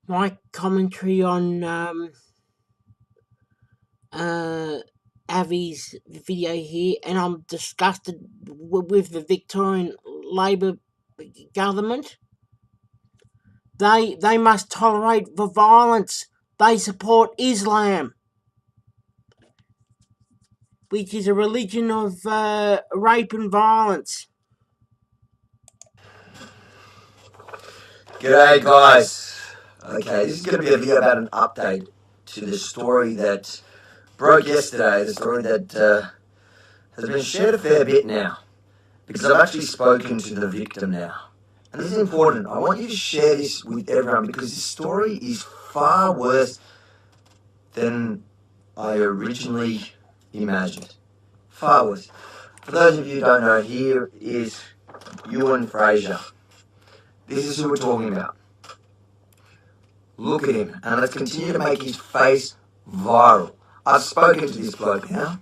my commentary on Avi's video here, and I'm disgusted with the Victorian Labor government. They must tolerate the violence. They support Islam, which is a religion of rape and violence. G'day guys. Okay, this is going to be a video about an update to the story that broke yesterday, the story that has been shared a fair bit now, because I've actually spoken to the victim now. And this is important. I want you to share this with everyone because this story is far worse than I originally imagined. Far worse. For those of you who don't know, here is Ewan Fraser. This is who we're talking about. Look at him, and let's continue to make his face viral. I've spoken to this bloke now.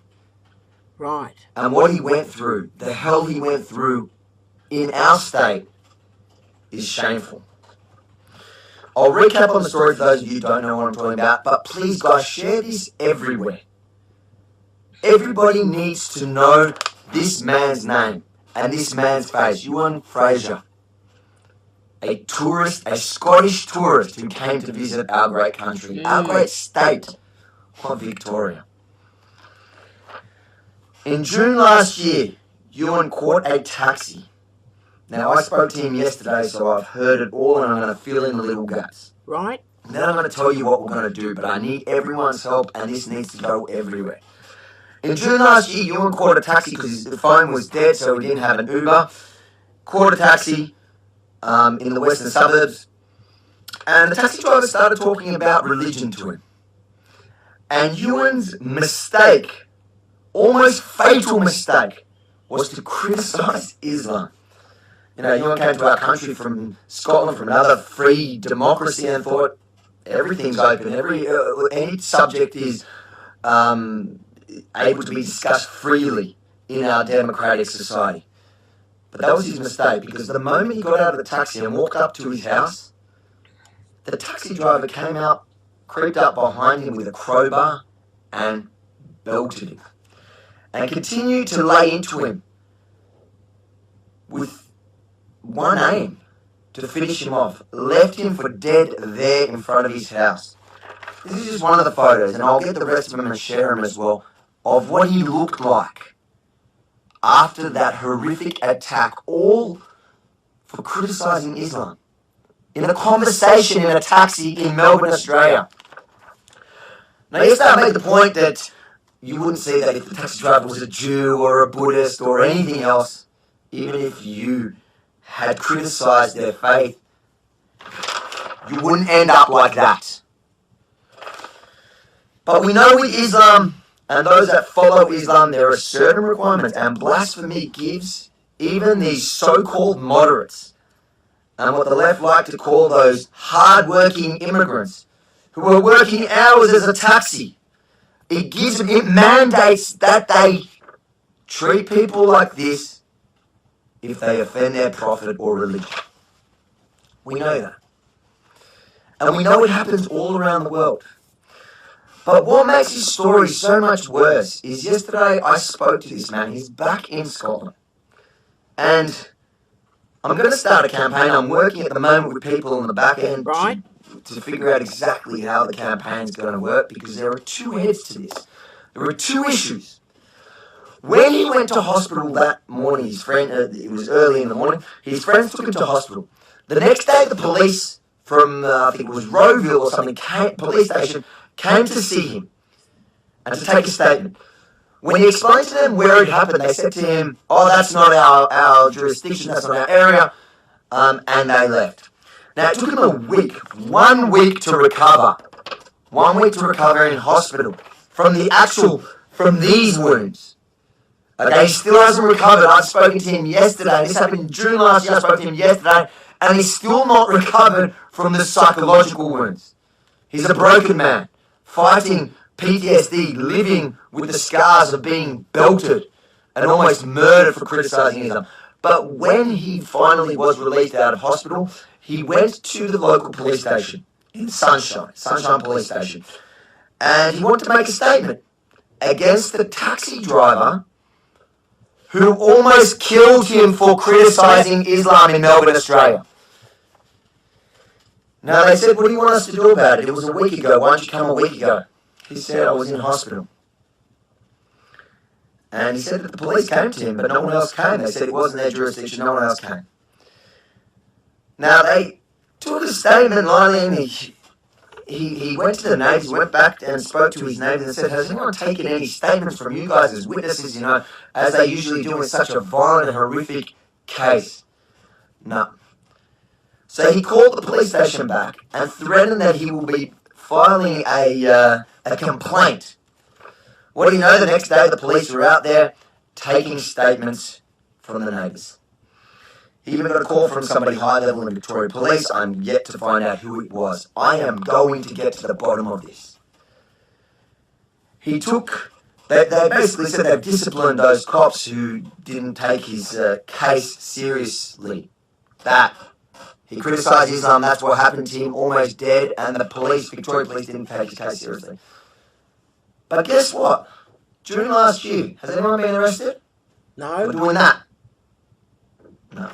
Right. And what he went through, the hell he went through in our state, is shameful. I'll recap on the story for those of you who don't know what I'm talking about, but please guys, share this everywhere. Everybody needs to know this man's name and this man's face, Ewan Fraser. A tourist, a Scottish tourist who came to visit our great country, our great state of Victoria. In June last year, Ewan caught a taxi. Now, I spoke to him yesterday, so I've heard it all, and I'm going to fill in the little gaps. Right. And then I'm going to tell you what we're going to do, but I need everyone's help, and this needs to go everywhere. In June last year, Ewan caught a taxi because his phone was dead, so he didn't have an Uber. Caught a taxi in the western suburbs, and the taxi driver started talking about religion to him. And Ewan's mistake, almost fatal mistake, was to criticise Islam. You know, Ewan came to our country from Scotland, from another free democracy, and thought everything's open. Any subject is able to be discussed freely in our democratic society. But that was his mistake, because the moment he got out of the taxi and walked up to his house, the taxi driver came out, creeped up behind him with a crowbar and belted him. And continued to lay into him with one aim, to finish him off. Left him for dead there in front of his house. This is just one of the photos, and I'll get the rest of them and share them as well, of what he looked like after that horrific attack, all for criticising Islam. In a conversation in a taxi in Melbourne, Australia. Now, yesterday I made the point that you wouldn't see that if the taxi driver was a Jew or a Buddhist or anything else, even if you had criticised their faith, you wouldn't end up like that. But we know with Islam, and those that follow Islam, there are certain requirements, and blasphemy gives even these so-called moderates, and what the left like to call those hard-working immigrants, who are working hours as a taxi, it mandates that they treat people like this if they offend their prophet or religion. We know that. And we know it happens all around the world. But what makes his story so much worse is yesterday I spoke to this man. He's back in Scotland. And I'm going to start a campaign. I'm working at the moment with people on the back end to figure out exactly how the campaign's going to work, because there are two heads to this. There are two issues. When he went to hospital that morning, his friend, it was early in the morning, his friends took him to hospital. The next day, the police from, I think it was Rowville or something, police station, came to see him and to take a statement. When he explained to them where it happened, they said to him, "Oh, that's not our jurisdiction, that's not our area," and they left. Now, it took him a week, 1 week to recover. 1 week to recover in hospital from these wounds. Okay, he still hasn't recovered. I've spoken to him yesterday. This happened in June last year. I spoke to him yesterday, and he's still not recovered from the psychological wounds. He's a broken man, fighting PTSD, living with the scars of being belted and almost murdered for criticising Islam. But when he finally was released out of hospital, he went to the local police station in Sunshine Police Station. And he wanted to make a statement against the taxi driver who almost killed him for criticising Islam in Melbourne, Australia. Now they said, what do you want us to do about it? It was a week ago. Why didn't you come a week ago? He said, I was in hospital. And he said that the police came to him, but no one else came. They said it wasn't their jurisdiction, no one else came. Now they took a statement, and he went to the neighbours, he went back and spoke to his neighbours and said, has anyone taken any statements from you guys as witnesses, as they usually do in such a violent and horrific case? No. So he called the police station back and threatened that he will be filing a complaint. What do you know? The next day the police were out there taking statements from the neighbours. He even got a call from somebody high level in Victoria Police. I'm yet to find out who it was. I am going to get to the bottom of this. They basically said they've disciplined those cops who didn't take his case seriously. That he criticised Islam, that's what happened to him, almost dead, and the Victoria Police didn't take his case seriously. But guess what? During last year, has anyone been arrested? No. For doing that? No.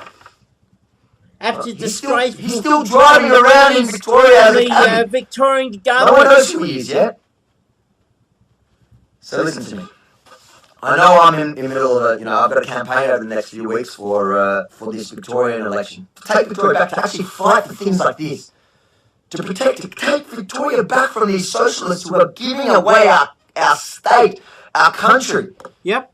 Absolute disgrace. He's still driving around in Victoria as a cabbie. Victorian government. No one knows who he is yet. So listen to me. I know I'm in the middle of I've got a campaign over the next few weeks for this Victorian election. To take Victoria back, to actually fight for things like this. To take Victoria back from these socialists who are giving away our state, our country. Yep.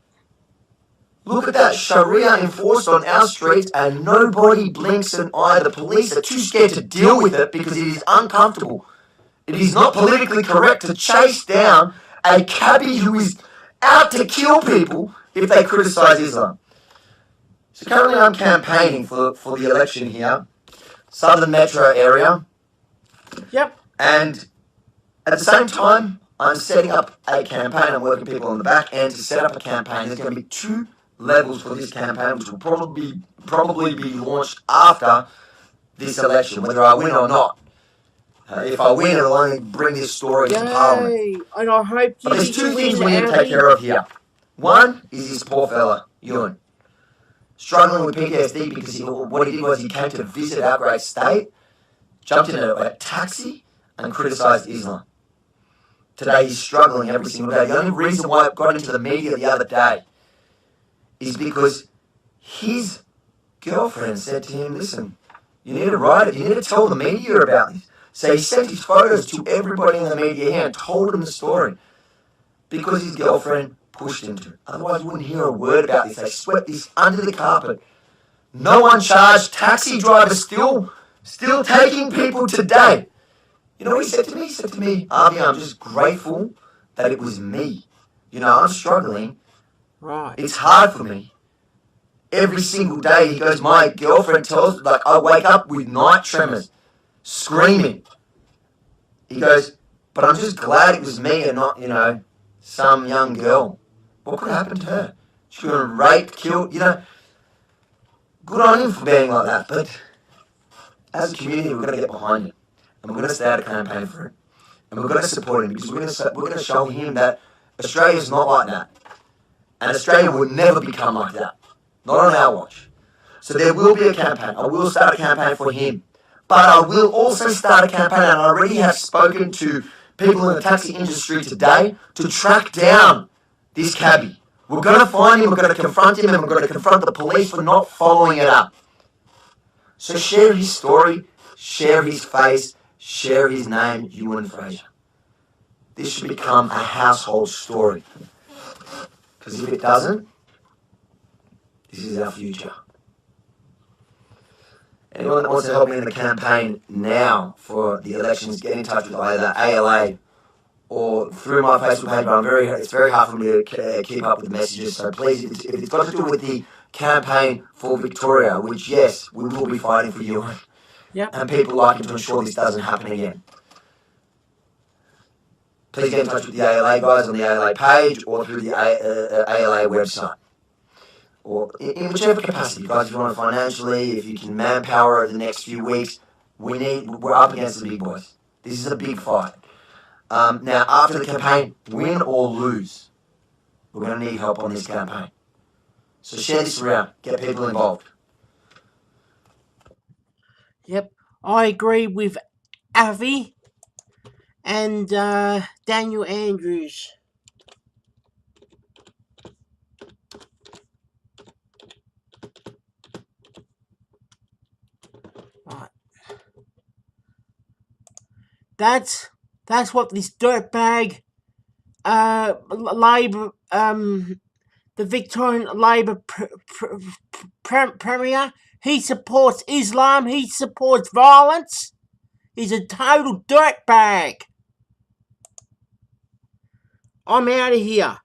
Look at that Sharia enforced on our streets and nobody blinks an eye. The police are too scared to deal with it because it is uncomfortable. It is not politically correct to chase down a cabbie who is out to kill people if they criticise Islam. So currently I'm campaigning for the election here, Southern Metro area. Yep. And at the same time, I'm setting up a campaign. I'm working people on the back end to set up a campaign. There's going to be 2 levels for this campaign, which will probably be launched after this election, whether I win or not. If I win, it'll only bring this story to Parliament. And I hope but there's 2 things we need to take care of here. One is this poor fella, Ewan, struggling with PTSD because what he did was he came to visit our great state, jumped in a taxi and criticised Islam. Today he's struggling every single day. The only reason why it got into the media the other day is because his girlfriend said to him, listen, you need to write it, you need to tell the media about this. So he sent his photos to everybody in the media here and told them the story because his girlfriend pushed him to. Otherwise you wouldn't hear a word about this. They swept this under the carpet. No uncharged taxi driver still taking people today. You know what he said to me? He said to me, Avi, I'm just grateful that it was me. I'm struggling. Right. It's hard for me. Every single day, he goes, my girlfriend tells me, I wake up with night tremors, screaming. He goes, but I'm just glad it was me and not, some young girl. What could happen to her? She could have been raped, killed, Good on him for being like that, but as a community, we're going to get behind it. And we're going to start a campaign for it. And we're going to support him because we're going to show him that Australia's not like that. And Australia will never become like that. Not on our watch. So there will be a campaign. I will start a campaign for him. But I will also start a campaign, and I already have spoken to people in the taxi industry today to track down this cabbie. We're going to find him, we're going to confront him, and we're going to confront the police for not following it up. So share his story, share his face, share his name, Ewan Fraser. This should become a household story. Because if it doesn't, this is our future. Anyone that wants to help me in the campaign now for the elections, get in touch with either ALA or through my Facebook page. But it's very hard for me to keep up with the messages. So please, if it's got to do with the campaign for Victoria, which yes, we will be fighting for you, and people like him to ensure this doesn't happen again. Please get in touch with the ALA guys on the ALA page or through the ALA website. Or in whichever capacity, guys, if you want to financially, if you can manpower over the next few weeks, we're up against the big boys. This is a big fight. Now, after the campaign, win or lose, we're going to need help on this campaign. So share this around. Get people involved. Yep, I agree with Avi and Daniel Andrews. Right. That's what this dirtbag Labor the Victorian Labor Premier, he supports Islam, he supports violence. He's a total dirtbag. I'm out of here.